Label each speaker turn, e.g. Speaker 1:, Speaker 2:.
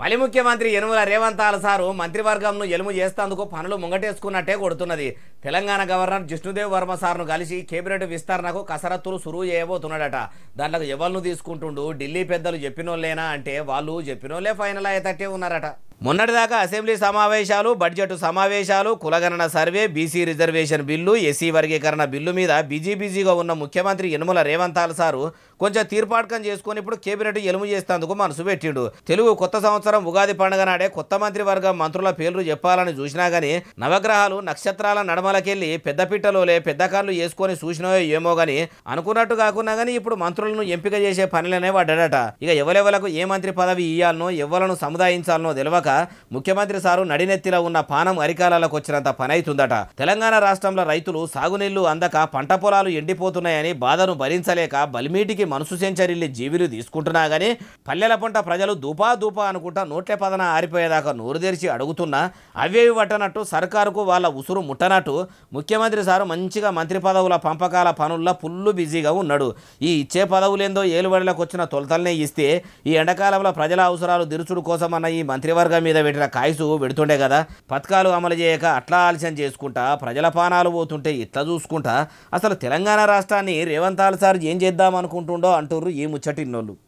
Speaker 1: మలి ముఖ్యమంత్రి యనుమల రేవంత్ సారు మంత్రివర్గంను ఎలుము చేస్తేందుకు పనులు ముంగటేసుకున్నట్టే కొడుతున్నది. తెలంగాణ గవర్నర్ జిష్ణుదేవ్ వర్మ సార్ను కలిసి కేబినెట్ విస్తరణకు కసరత్తులు సురువు చేయబోతున్నాడట. దాంట్లో ఎవరిను తీసుకుంటుండు, ఢిల్లీ పెద్దలు చెప్పినోళ్ళేనా అంటే వాళ్ళు చెప్పినోళ్ళే ఫైనల్ అయ్యేటట్టే ఉన్నారట. మొన్నటిదాకా అసెంబ్లీ సమావేశాలు, బడ్జెట్ సమావేశాలు, కులగణన survey, BC reservation bill, SC వర్గీకరణ బిల్లు మీద బిజీగా ఉన్న ముఖ్యమంత్రి యనుమల రేవంత్ సారు కొంచెం తీర్పాటకం చేసుకుని ఇప్పుడు కేబినెట్ ఎలుము చేస్తేందుకు మనసు పెట్టిండు. తెలుగు కొత్త సంవత్సరం ఉగాది పండుగ నాడే కొత్త మంత్రివర్గం మంత్రుల పేర్లు చెప్పాలని చూసినా గానీ నవగ్రహాలు నక్షత్రాల నడమలకెళ్ళి పెద్దపిట్టలోలే పెద్ద కాళ్ళు వేసుకొని చూసినాయో ఏమో గానీ అనుకున్నట్టు కాకున్నా గానీ ఇప్పుడు మంత్రులను ఎంపిక చేసే పనిలోనే పడ్డాడట. ఇక ఎవరెవలకు ఏ మంత్రి పదవి ఇయ్యాలనో ఎవలను సముదాయించాలనో తెలియక ముఖ్యమంత్రి సారు నడినెత్తిలో ఉన్న పానం అరికాలకు వచ్చినంత పని అవుతుందట. తెలంగాణ రాష్ట్రంలో రైతులు సాగునీళ్లు అందక పంట పొలాలు ఎండిపోతున్నాయని బాధను భరించలేక బలిమీటికి మనసు సెంచరీల్లి జీవిలు తీసుకుంటున్నా గానీ పల్లెల పంట ప్రజలు దూపా అనుకుంటా నోట్లే పదన ఆరిపోయేదాకా నోరు తెరిచి అడుగుతున్నా అవేవి పట్టనట్టు సర్కారుకు వాళ్ళ ఉసురు ముట్టనట్టు ముఖ్యమంత్రి సారు మంచిగా మంత్రి పదవుల పంపకాల పనుల్లో ఫుల్లు బిజీగా ఉన్నాడు. ఈ ఇచ్చే పదవులేందో ఏలుబడిలకు వచ్చిన తొలతలనే ఇస్తే ఈ ఎండాకాలంలో ప్రజల అవసరాలు తీర్చుడు కోసమన్న ఈ మంత్రివర్గం మీద పెట్టిన కాయసు పెడుతుండే కదా. పథకాలు అమలు చేయక అట్లా ఆలస్యం చేసుకుంటా ప్రజల పానాలు పోతుంటే ఇట్లా చూసుకుంటా అసలు తెలంగాణ రాష్ట్రాన్ని రేవంత్ సార్ ఏం చేద్దాం అనుకుంటుండో అంటుర్రు ఈ ముచ్చటిన్నోళ్ళు.